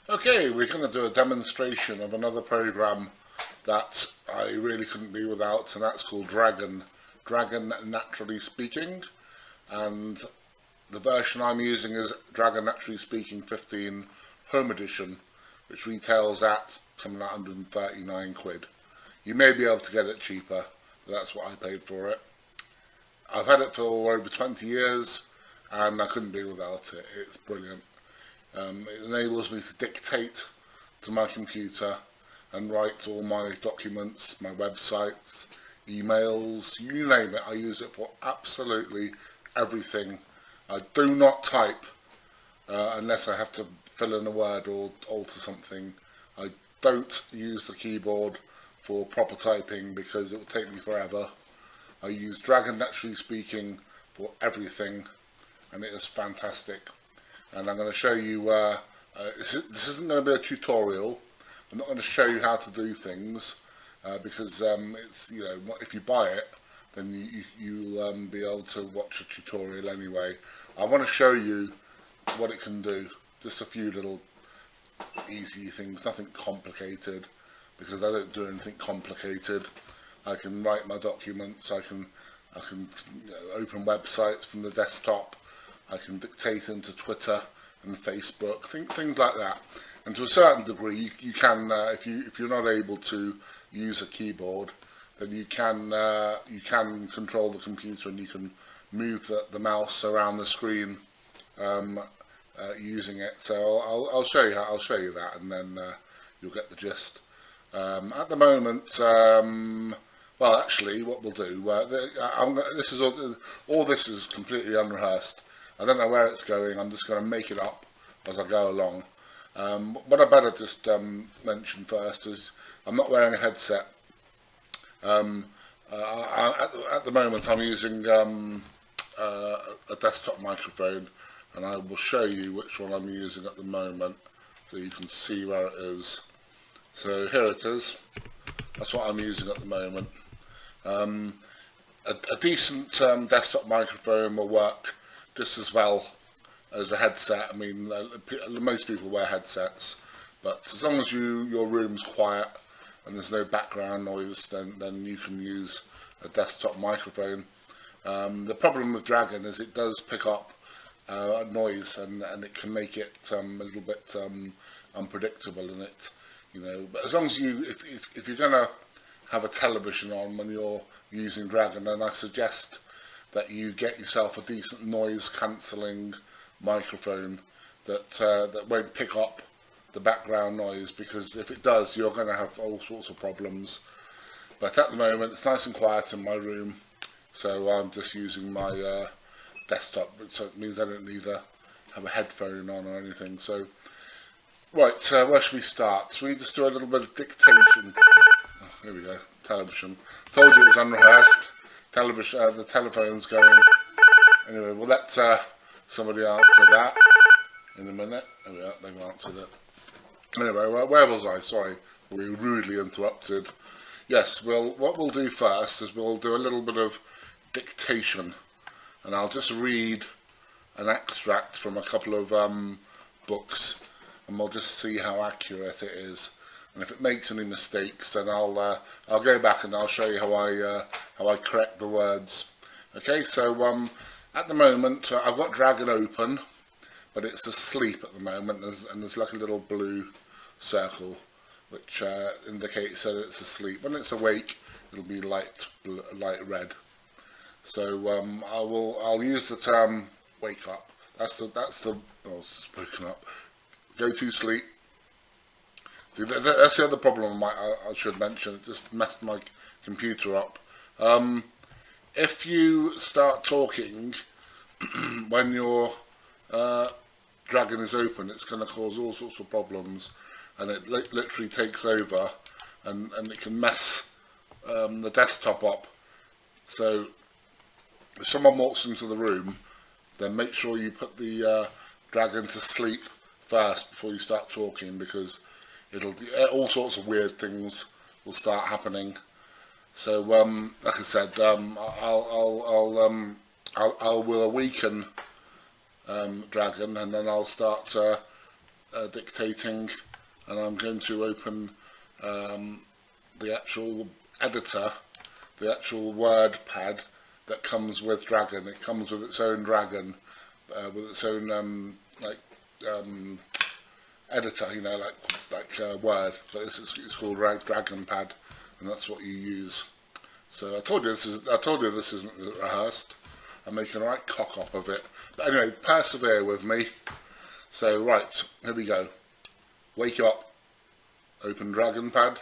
Okay, we're going to do a demonstration of another program that I really couldn't be without, and that's called Dragon NaturallySpeaking, and the version I'm using is Dragon NaturallySpeaking 15 Home Edition, which retails at something like 139 quid. You may be able to get it cheaper, but that's what I paid for it. I've had it for over 20 years and I couldn't be without it. It's brilliant. It enables me to dictate to my computer and write all my documents, my websites, emails, you name it. I use it for absolutely everything. I do not type unless I have to fill in a word or alter something. I don't use the keyboard for proper typing because it will take me forever. I use Dragon NaturallySpeaking for everything, and it is fantastic. And I'm going to show you, this isn't going to be a tutorial. I'm not going to show you how to do things because it's, you know, if you buy it, then you'll be able to watch a tutorial anyway. I want to show you what it can do. Just a few little easy things, nothing complicated, because I don't do anything complicated. I can write my documents, I can open websites from the desktop, I can dictate into Twitter and Facebook, things like that. And to a certain degree, you can, if you're not able to use a keyboard, then you can control the computer and you can move the mouse around the screen using it. So I'll show you that, and then you'll get the gist. At the moment, well, actually, what we'll do, this is all this is completely unrehearsed. I don't know where it's going. I'm just going to make it up as I go along. What I better just mention first is I'm not wearing a headset. At the moment, I'm using a desktop microphone, and I will show you which one I'm using at the moment, so you can see where it is. So here it is. That's what I'm using at the moment. A decent desktop microphone will work just as well as a headset. I mean, most people wear headsets, but as long as your room's quiet and there's no background noise, then you can use a desktop microphone. The problem with Dragon is it does pick up noise, and it can make it a little bit unpredictable in it. You know, but as long as if you're going to have a television on when you're using Dragon, then I suggest that you get yourself a decent noise cancelling microphone that won't pick up the background noise, because if it does, you're going to have all sorts of problems. But at the moment, it's nice and quiet in my room, so I'm just using my desktop, so it means I don't need to have a headphone on or anything. So, right, where should we start? Should we just do a little bit of dictation? Oh, here we go, television. Told you it was unrehearsed. Television, the telephone's going. Anyway, we'll let somebody answer that in a minute. There we are, they've answered it. Anyway, where was I? Sorry, we were rudely interrupted. Yes, what we'll do first is we'll do a little bit of dictation, and I'll just read an extract from a couple of books, and we'll just see how accurate it is. And if it makes any mistakes, then I'll go back and I'll show you how I correct the words. Okay, so at the moment I've got Dragon open, but it's asleep at the moment, and there's like a little blue circle which indicates that it's asleep. When it's awake, it'll be light red. So I'll use the term wake up. That's the spoken up. Go to sleep. That's the other problem I should mention. It just messed my computer up. If you start talking when your Dragon is open, it's going to cause all sorts of problems, and it literally takes over, and it can mess the desktop up. So if someone walks into the room, then make sure you put the Dragon to sleep first before you start talking, because all sorts of weird things will start happening. So like I said, I will awaken Dragon, and then I'll start dictating, and I'm going to open the actual editor, the actual word pad that comes with Dragon. It comes with its own Dragon, with its own editor, you know, like Word. So it's called Dragon Pad, and that's what you use. So I told you this isn't rehearsed. I'm making a right cock up of it. But anyway, persevere with me. So right, here we go. Wake up. Open Dragon Pad.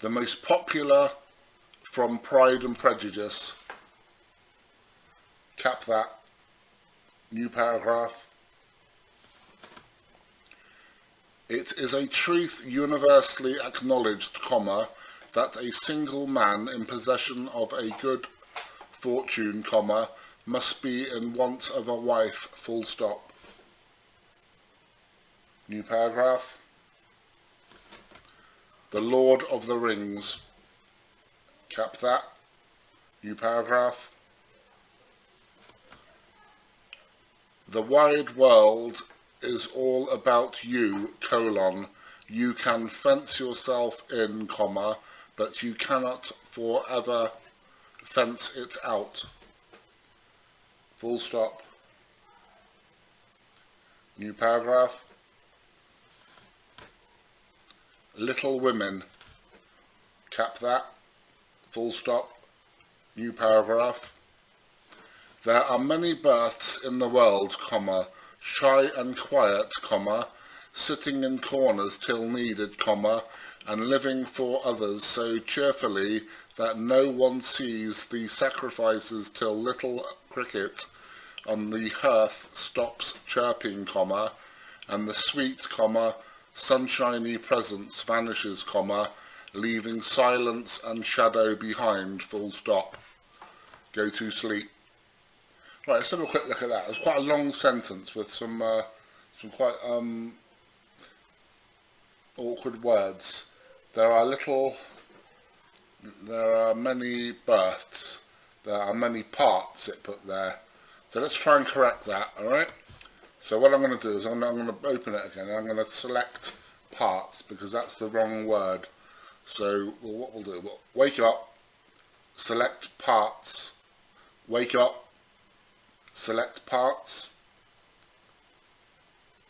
The most popular from Pride and Prejudice. Cap that. New paragraph. It is a truth universally acknowledged, comma, that a single man in possession of a good fortune, comma, must be in want of a wife, full stop. New paragraph. The Lord of the Rings. Cap that. New paragraph. The wide world is all about you, colon. You can fence yourself in, comma, but you cannot forever fence it out. Full stop. New paragraph. Little Women. Cap that. Full stop. New paragraph. There are many births in the world, comma, shy and quiet, comma, sitting in corners till needed, comma, and living for others so cheerfully that no one sees the sacrifices till little cricket on the hearth stops chirping, comma, and the sweet, comma, sunshiny presence vanishes, comma, leaving silence and shadow behind, full stop. Go to sleep. Right, let's have a quick look at that. It's quite a long sentence with some quite awkward words. There are many births. There are many parts, it put there. So let's try and correct that, alright? So what I'm going to do is I'm going to open it again, and I'm going to select parts, because that's the wrong word. So what we'll do, we'll wake up, select parts, wake up, select parts,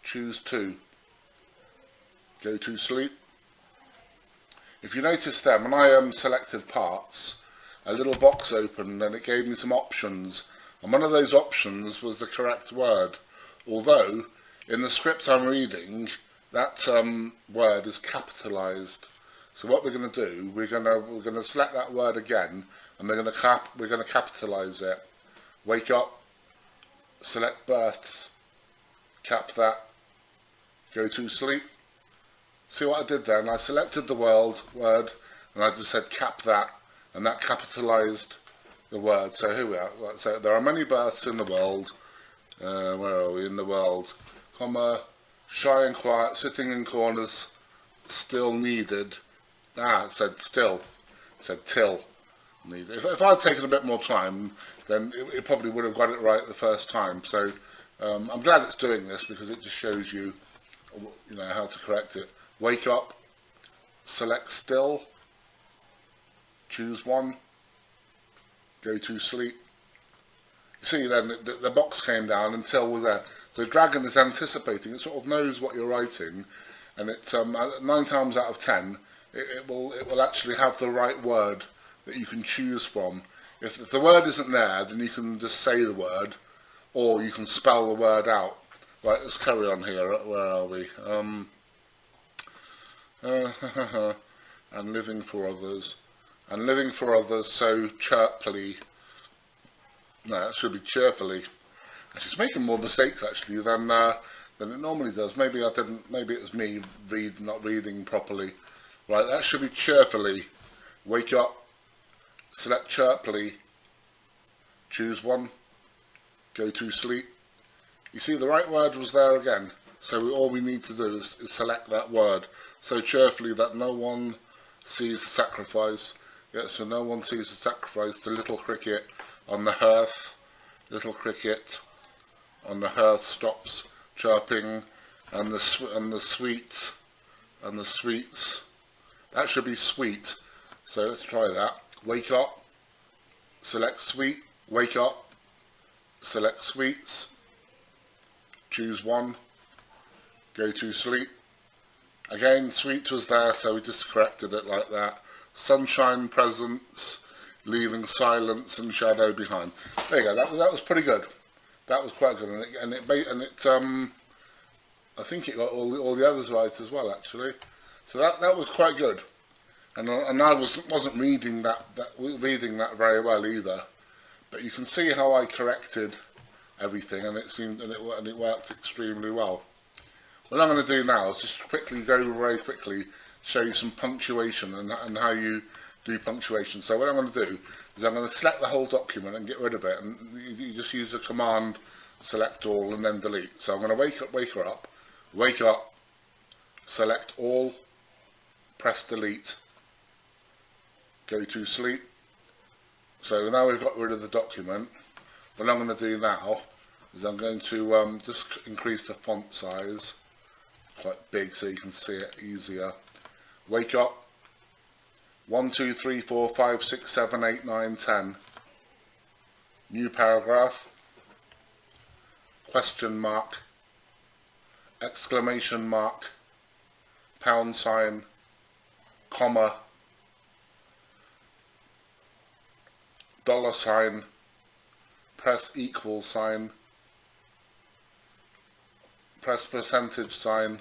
choose 2, go to sleep. If you notice then, when I selected parts, a little box opened and it gave me some options, and one of those options was the correct word, although in the script I'm reading that word is capitalized. So what we're going to do, we're going to select that word again, and we're going to capitalize it. Wake up, select births, cap that, go to sleep. See what I did then? I selected the word and I just said cap that, and that capitalized the word. So here we are. So there are many births in the world. Where are we? In the world, comma, shy and quiet, sitting in corners, still needed. It said still. It said till needed. If I'd taken a bit more time, then it probably would have got it right the first time. So I'm glad it's doing this, because it just shows you, how to correct it. Wake up, select still, choose 1, go to sleep. You see then the box came down and till was there. So Dragon is anticipating, it sort of knows what you're writing, and it 9 times out of 10 it will actually have the right word that you can choose from. If the word isn't there, then you can just say the word, or you can spell the word out. Right, let's carry on here. Where are we? And living for others. And living for others so chirpily. No, that should be cheerfully. She's making more mistakes actually than it normally does. Maybe I didn't. Maybe it was me not reading properly. Right, that should be cheerfully. Wake up. Select chirpily. Choose 1. Go to sleep. You see, the right word was there again. So all we need to do is select that word. So cheerfully that no one sees the sacrifice. Yeah, so no one sees the sacrifice to little cricket on the hearth. Little cricket on the hearth stops chirping, and the sweets, that should be sweet. So let's try that. Wake up, select sweet, wake up, select sweets, choose one, go to sleep. Again, sweet was there, so we just corrected it like that. Sunshine, presents, leaving silence and shadow behind. There you go. That was pretty good. That was quite good, and it I think it got all the others right as well, actually. So that was quite good. And I wasn't reading that very well either. But you can see how I corrected everything, and it worked extremely well. What I'm going to do now is just very quickly show you some punctuation and how you do punctuation. So what I'm going to do is I'm going to select the whole document and get rid of it, and you just use the command select all and then delete. So I'm going to wake up, select all, press delete, go to sleep. So now we've got rid of the document. What I'm going to do now is I'm going to just increase the font size quite big so you can see it easier. Wake up, 1, 2, 3, 4, 5, 6, 7, 8, 9, 10. New paragraph, question mark, exclamation mark, pound sign, comma, dollar sign, press equal sign, press percentage sign,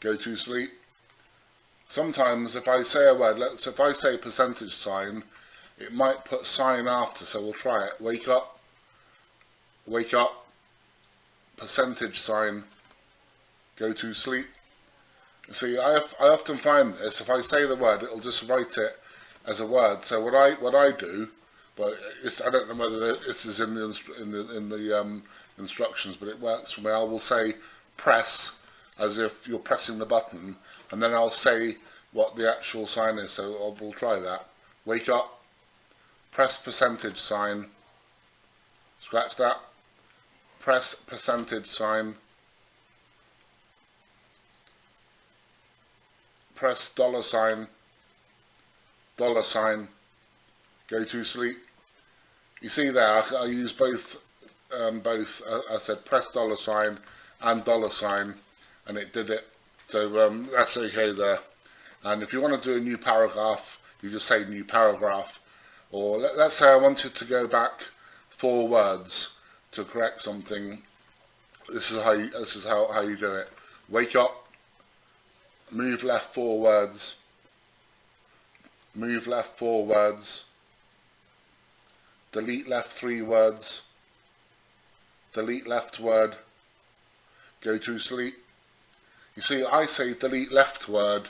go to sleep. Sometimes if I say a word, if I say percentage sign, it might put sign after, so we'll try it. Wake up, percentage sign, go to sleep. See, I often find this, if I say the word, it'll just write it as a word. So what I do, but I don't know whether this is in the instructions, but it works for me. I will say press as if you're pressing the button, and then I'll say what the actual sign is. So we'll try that. Wake up, press percentage sign, scratch that, press percentage sign, press dollar sign, go to sleep. You see there, I use both. I said press dollar sign and dollar sign, and it did it. So that's okay there. And if you want to do a new paragraph, you just say new paragraph. Or let's say I wanted to go back 4 words to correct something. This is how you do it. Wake up, move left 4 words, move left 4 words, delete left 3 words, delete left word, go to sleep. You see, I say delete left word,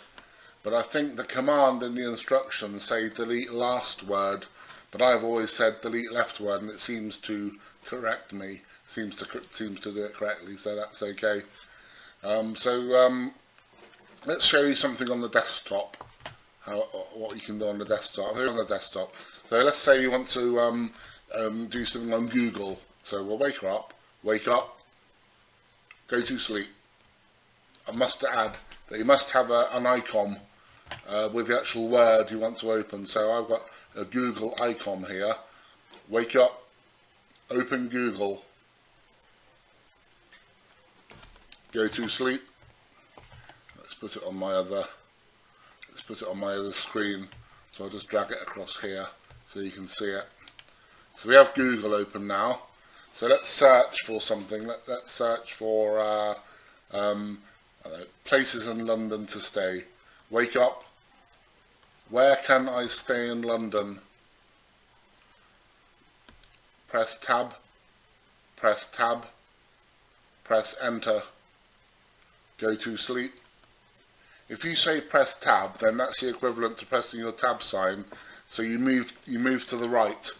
but I think the command in the instructions say delete last word, but I've always said delete left word, and it seems to correct me, seems to do it correctly, so that's okay. Let's show you something on the desktop, what you can do on the desktop. Here on the desktop. So let's say you want to do something on Google. So we'll wake up, go to sleep. I must add that you must have an icon with the actual word you want to open. So I've got a Google icon here. Wake up, open Google, go to sleep. Let's put it on my other screen. So I'll just drag it across here so you can see it. So we have Google open now. So let's search for something. Let's search for places in London to stay. Wake up. Where can I stay in London? Press tab, press enter, go to sleep. If you say press tab, then that's the equivalent to pressing your tab sign, so you move to the right.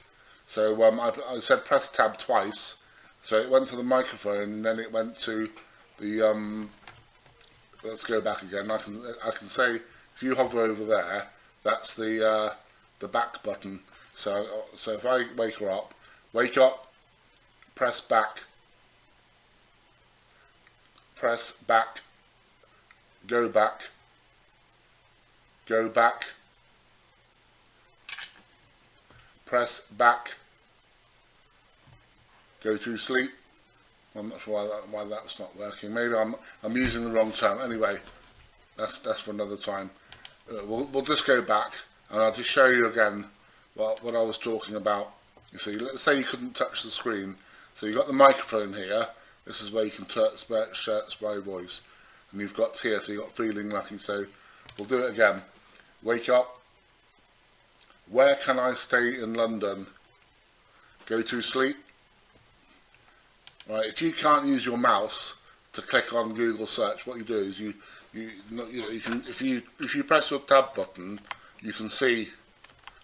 So I said press tab twice, so it went to the microphone and then it went to the let's go back again. I can say if you hover over there, that's the back button. So if I wake up, press back, press back, go back, go back, press back, go to sleep. I'm not sure why that's not working. Maybe I'm using the wrong term. Anyway, that's for another time. We'll just go back, and I'll just show you again what I was talking about. You see, let's say you couldn't touch the screen, so you've got the microphone here. This is where you can spray voice, and you've got here, so you've got feeling lucky. So we'll do it again. Wake up. Where can I stay in London? Go to sleep. Right, if you can't use your mouse to click on Google search, what you do is you can, if you press your tab button, you can see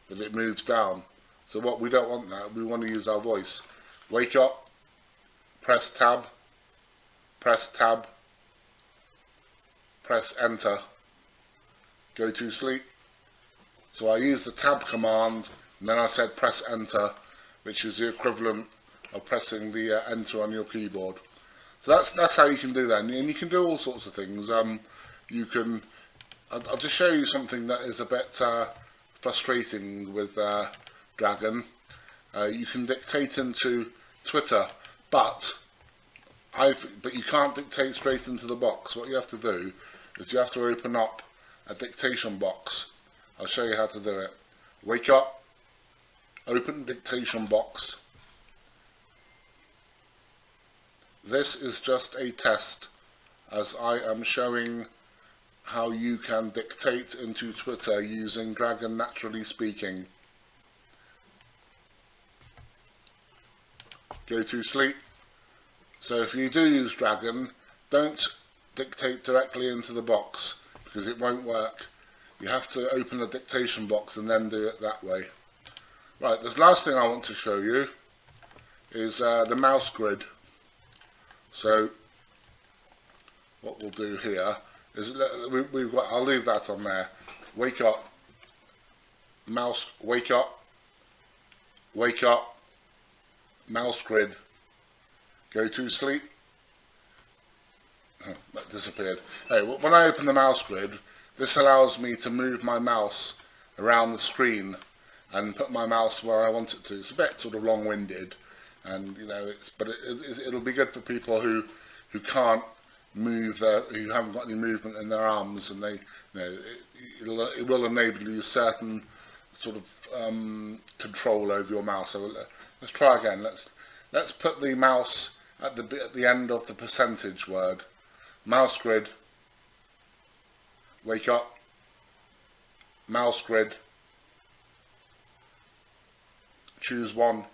that it moves down. So what we don't want that. We want to use our voice. Wake up. Press tab. Press tab. Press enter. Go to sleep. So I used the tab command, and then I said press enter, which is the equivalent of pressing the enter on your keyboard. So that's how you can do that, and you can do all sorts of things. You can. I'll just show you something that is a bit frustrating with Dragon. You can dictate into Twitter, but you can't dictate straight into the box. What you have to do is you have to open up a dictation box. I'll show you how to do it. Wake up, open dictation box. This is just a test, as I am showing how you can dictate into Twitter using Dragon NaturallySpeaking. Go to sleep. So if you do use Dragon, don't dictate directly into the box, because it won't work. You have to open the dictation box and then do it that way. Right, the last thing I want to show you is the mouse grid. So what we'll do here is I'll leave that on there. Wake up, mouse, wake up, mouse grid, go to sleep. Oh, that disappeared. Hey, when I open the mouse grid, this allows me to move my mouse around the screen and put my mouse where I want it to. It's a bit sort of long-winded, and you know, it'll be good for people who can't move, who haven't got any movement in their arms, and they, you know, it will enable you certain sort of control over your mouse. So let's try again. Let's put the mouse at the end of the percentage word. Mouse grid. Wake up, mouse grid, choose 1,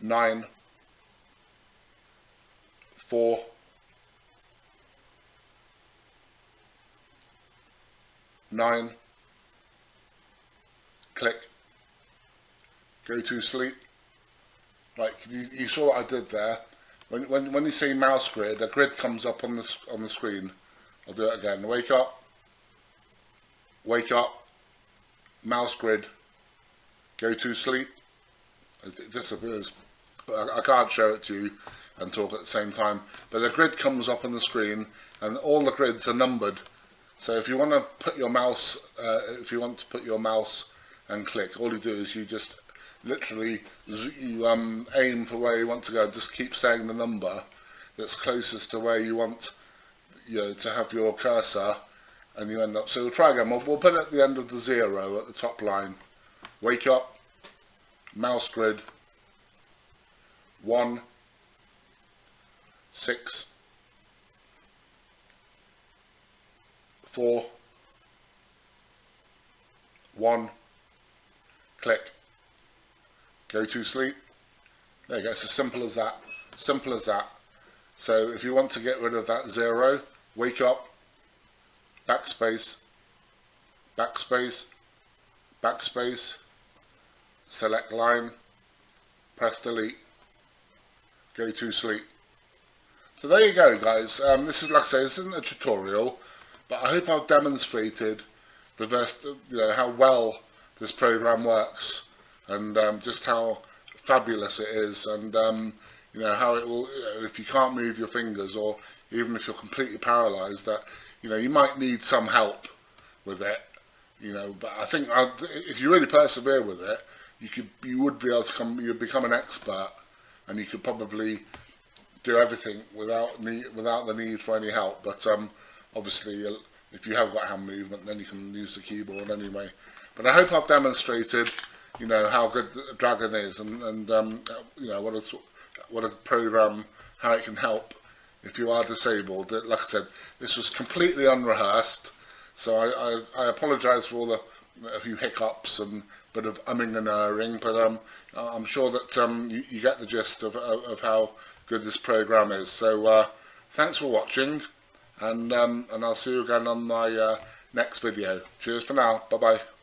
9, 4, 9, click, go to sleep. Right, you saw what I did there. When you say mouse grid, a grid comes up on the screen. I'll do it again. Wake up, mouse grid, go to sleep. It disappears. I can't show it to you and talk at the same time. But a grid comes up on the screen, and all the grids are numbered. So if you want to put your mouse, and click, all you do is you just literally aim for where you want to go. Just keep saying the number that's closest to where you want, to have your cursor, and you end up. So we'll try again. We'll put it at the end of the 0 at the top line. Wake up, mouse grid, 1, 6, 4, 1, click. Go to sleep. There you go. It's as simple as that. Simple as that. So if you want to get rid of that 0, wake up, backspace, backspace, backspace, select line, press delete, go to sleep. So there you go, guys. This is, like I say, this isn't a tutorial, but I hope I've demonstrated how well this program works, and just how fabulous it is, and you know, how it will, you know, if you can't move your fingers, or even if you're completely paralysed, that, you know, you might need some help with it, you know, but I think if you really persevere with it, you would be able to you'd become an expert, and you could probably do everything without the need for any help. But obviously, if you have got hand movement, then you can use the keyboard anyway. But I hope I've demonstrated, you know, how good the Dragon is, and you know, what a program, how it can help if you are disabled. Like I said, this was completely unrehearsed, so I apologise for all a few hiccups and a bit of umming and erring, but I'm sure that you get the gist of how good this program is. So thanks for watching, and I'll see you again on my next video. Cheers for now. Bye bye.